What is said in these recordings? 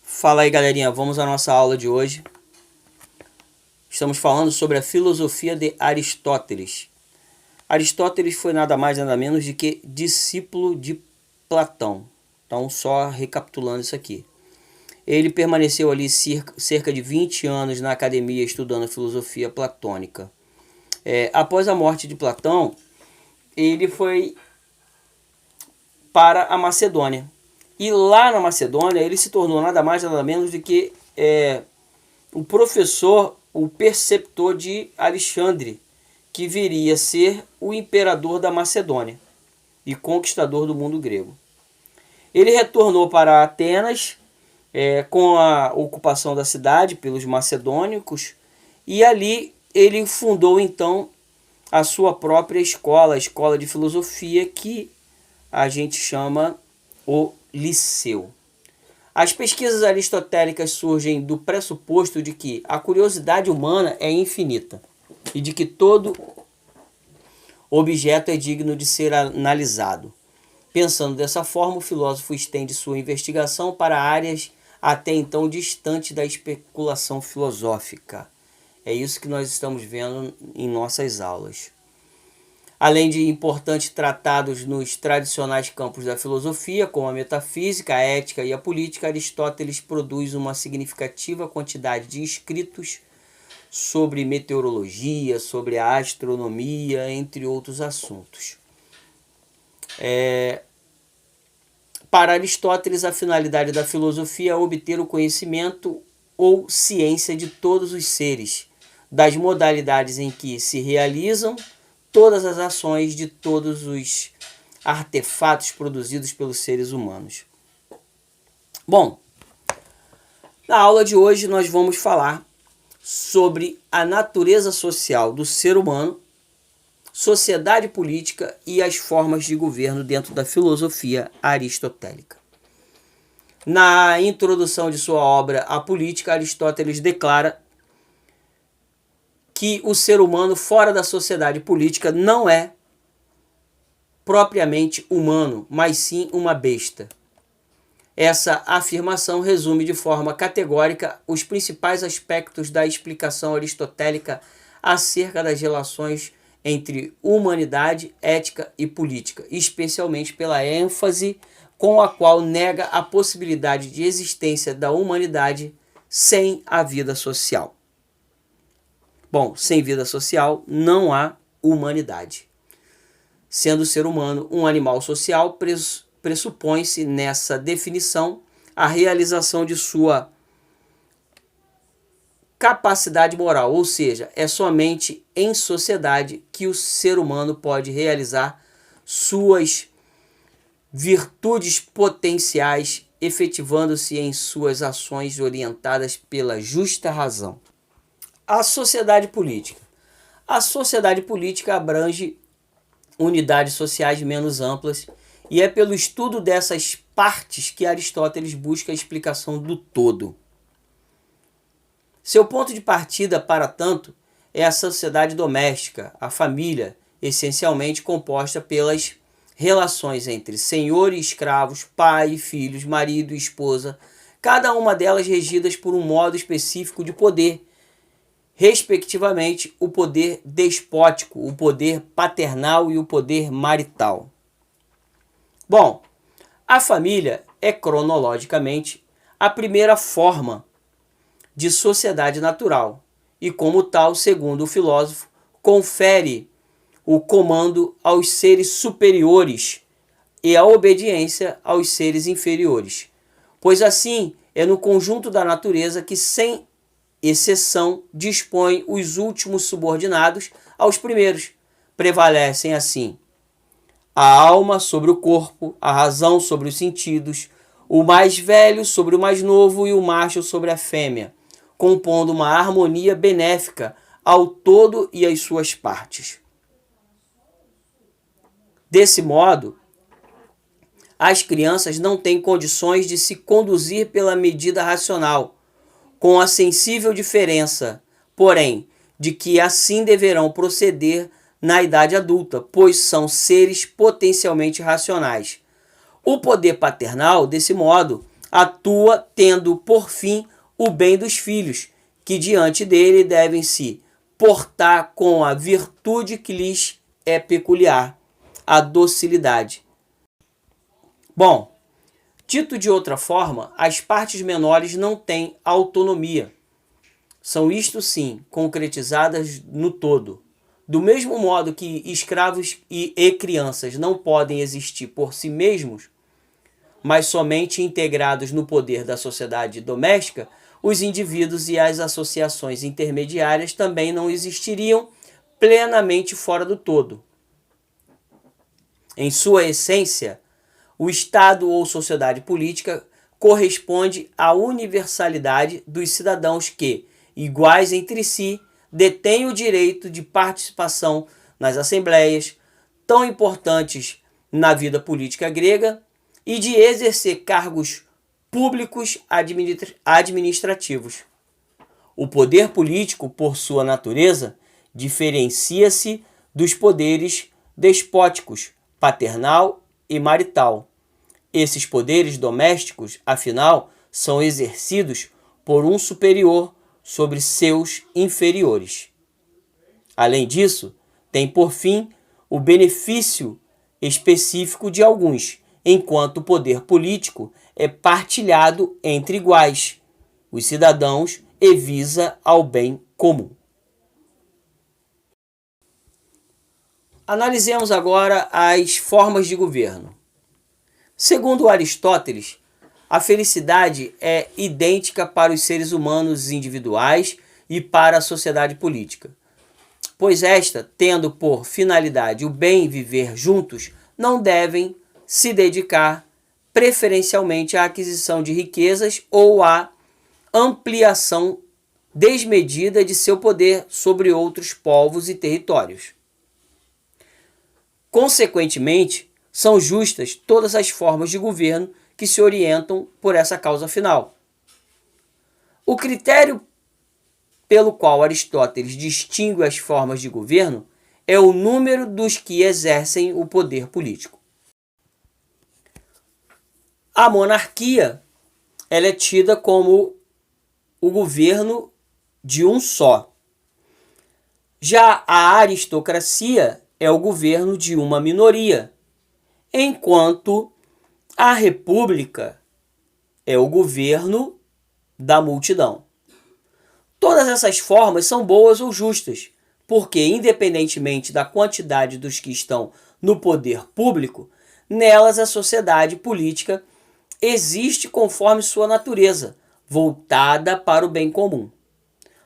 Fala aí, galerinha, vamos à nossa aula de hoje. Estamos falando sobre a filosofia de Aristóteles. Aristóteles foi nada mais nada menos do que discípulo de Platão. Então, só recapitulando isso aqui. Ele permaneceu ali cerca de 20 anos na academia estudando a filosofia platônica. Após a morte de Platão, ele foi para a Macedônia. E lá na Macedônia ele se tornou nada mais nada menos do que o professor, o preceptor de Alexandre, que viria a ser o imperador da Macedônia e conquistador do mundo grego. Ele retornou para Atenas com a ocupação da cidade pelos macedônicos, e ali ele fundou então a sua própria escola, a escola de filosofia, que a gente chama o Liceu. As pesquisas aristotélicas surgem do pressuposto de que a curiosidade humana é infinita e de que todo objeto é digno de ser analisado. Pensando dessa forma, o filósofo estende sua investigação para áreas até então distantes da especulação filosófica. É isso que nós estamos vendo em nossas aulas. Além de importantes tratados nos tradicionais campos da filosofia, como a metafísica, a ética e a política, Aristóteles produz uma significativa quantidade de escritos sobre meteorologia, sobre a astronomia, entre outros assuntos. Para Aristóteles, a finalidade da filosofia é obter o conhecimento ou ciência de todos os seres, das modalidades em que se realizam todas as ações de todos os artefatos produzidos pelos seres humanos. Bom, na aula de hoje nós vamos falar sobre a natureza social do ser humano, sociedade política e as formas de governo dentro da filosofia aristotélica. Na introdução de sua obra A Política, Aristóteles declara que o ser humano fora da sociedade política não é propriamente humano, mas sim uma besta. Essa afirmação resume de forma categórica os principais aspectos da explicação aristotélica acerca das relações entre humanidade, ética e política, especialmente pela ênfase com a qual nega a possibilidade de existência da humanidade sem a vida social. Bom, sem vida social não há humanidade. Sendo o ser humano um animal social, pressupõe-se nessa definição a realização de sua capacidade moral, ou seja, é somente em sociedade que o ser humano pode realizar suas virtudes potenciais, efetivando-se em suas ações orientadas pela justa razão. A sociedade política. A sociedade política abrange unidades sociais menos amplas e é pelo estudo dessas partes que Aristóteles busca a explicação do todo. Seu ponto de partida, para tanto, é a sociedade doméstica, a família, essencialmente composta pelas relações entre senhor e escravos, pai e filhos, marido e esposa, cada uma delas regidas por um modo específico de poder, respectivamente o poder despótico, o poder paternal e o poder marital. Bom, a família é cronologicamente a primeira forma de sociedade natural e, como tal, segundo o filósofo, confere o comando aos seres superiores e a obediência aos seres inferiores, pois assim é no conjunto da natureza que, sem exceção, dispõe os últimos subordinados aos primeiros. Prevalecem assim a alma sobre o corpo, a razão sobre os sentidos, o mais velho sobre o mais novo e o macho sobre a fêmea, compondo uma harmonia benéfica ao todo e às suas partes. Desse modo, as crianças não têm condições de se conduzir pela medida racional, com a sensível diferença, porém, de que assim deverão proceder na idade adulta, pois são seres potencialmente racionais. O poder paternal, desse modo, atua tendo por fim o bem dos filhos, que diante dele devem se portar com a virtude que lhes é peculiar, a docilidade. Bom, dito de outra forma, as partes menores não têm autonomia. São isto sim, concretizadas no todo. Do mesmo modo que escravos e crianças não podem existir por si mesmos, mas somente integrados no poder da sociedade doméstica, os indivíduos e as associações intermediárias também não existiriam plenamente fora do todo. Em sua essência, o Estado ou sociedade política corresponde à universalidade dos cidadãos que, iguais entre si, detêm o direito de participação nas assembleias, tão importantes na vida política grega, e de exercer cargos públicos administrativos. O poder político, por sua natureza, diferencia-se dos poderes despóticos, paternal e marital. Esses poderes domésticos, afinal, são exercidos por um superior sobre seus inferiores. Além disso, tem por fim o benefício específico de alguns, enquanto o poder político é partilhado entre iguais, os cidadãos, e visa ao bem comum. Analisemos agora as formas de governo. Segundo Aristóteles, a felicidade é idêntica para os seres humanos individuais e para a sociedade política, pois esta, tendo por finalidade o bem viver juntos, não devem se dedicar preferencialmente à aquisição de riquezas ou à ampliação desmedida de seu poder sobre outros povos e territórios. Consequentemente, são justas todas as formas de governo que se orientam por essa causa final. O critério pelo qual Aristóteles distingue as formas de governo é o número dos que exercem o poder político. A monarquia, ela é tida como o governo de um só. Já a aristocracia é o governo de uma minoria, enquanto a república é o governo da multidão. Todas essas formas são boas ou justas, porque, independentemente da quantidade dos que estão no poder público, nelas a sociedade política existe conforme sua natureza, voltada para o bem comum.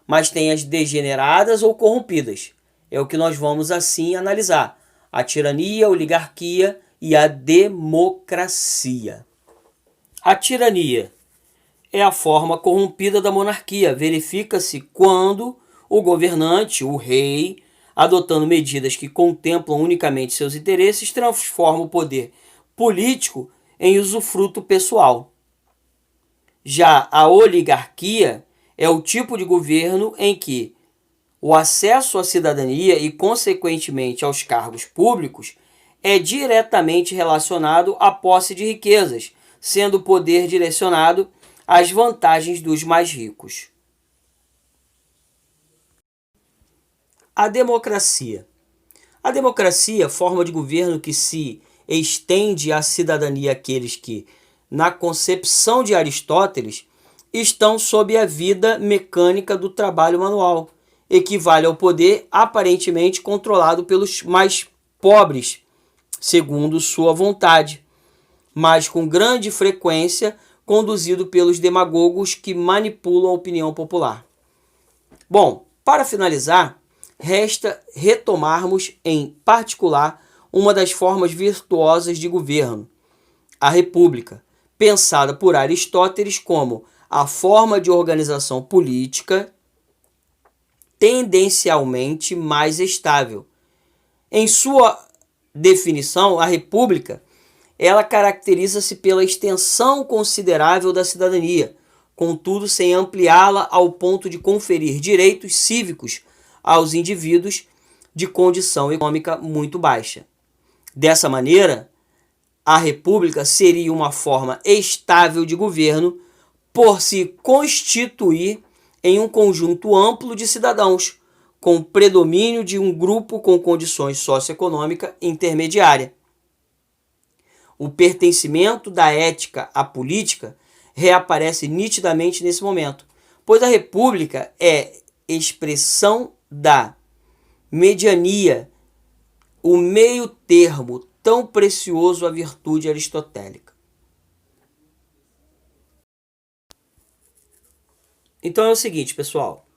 Mas tem as degeneradas ou corrompidas. É o que nós vamos assim analisar: a tirania, a oligarquia e a democracia. A tirania é a forma corrompida da monarquia. Verifica-se quando o governante, o rei, adotando medidas que contemplam unicamente seus interesses, transforma o poder político em usufruto pessoal. Já a oligarquia é o tipo de governo em que o acesso à cidadania e, consequentemente, aos cargos públicos é diretamente relacionado à posse de riquezas, sendo o poder direcionado às vantagens dos mais ricos. A democracia. A democracia, forma de governo que se estende à cidadania àqueles que, na concepção de Aristóteles, estão sob a vida mecânica do trabalho manual, equivale ao poder aparentemente controlado pelos mais pobres, segundo sua vontade, mas com grande frequência conduzido pelos demagogos que manipulam a opinião popular. Bom, para finalizar, resta retomarmos em particular uma das formas virtuosas de governo, a república, pensada por Aristóteles como a forma de organização política tendencialmente mais estável. Em sua definição, a república, ela caracteriza-se pela extensão considerável da cidadania, contudo sem ampliá-la ao ponto de conferir direitos cívicos aos indivíduos de condição econômica muito baixa. Dessa maneira, A república seria uma forma estável de governo por se constituir em um conjunto amplo de cidadãos, com predomínio de um grupo com condições socioeconômica intermediária. O pertencimento da ética à política reaparece nitidamente nesse momento, pois a república é expressão da mediania, o meio termo tão precioso à virtude aristotélica. Então é o seguinte, pessoal.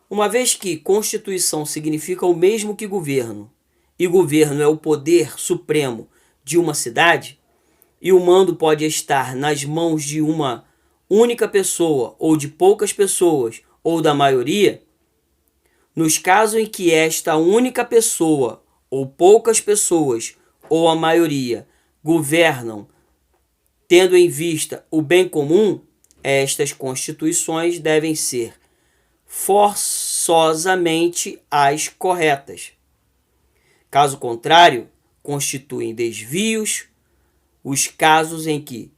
Uma vez que Constituição significa o mesmo que governo, e governo é o poder supremo de uma cidade, e o mando pode estar nas mãos de uma única pessoa, ou de poucas pessoas, ou da maioria, nos casos em que esta única pessoa, ou poucas pessoas, ou a maioria, governam tendo em vista o bem comum, estas constituições devem ser forçosamente as corretas. Caso contrário, constituem desvios os casos em que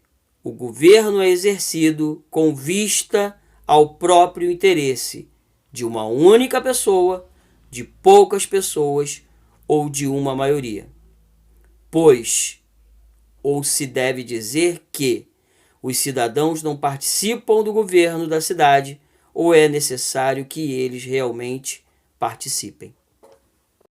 o governo é exercido com vista ao próprio interesse de uma única pessoa, de poucas pessoas ou de uma maioria. Pois, ou se deve dizer que os cidadãos não participam do governo da cidade ou é necessário que eles realmente participem.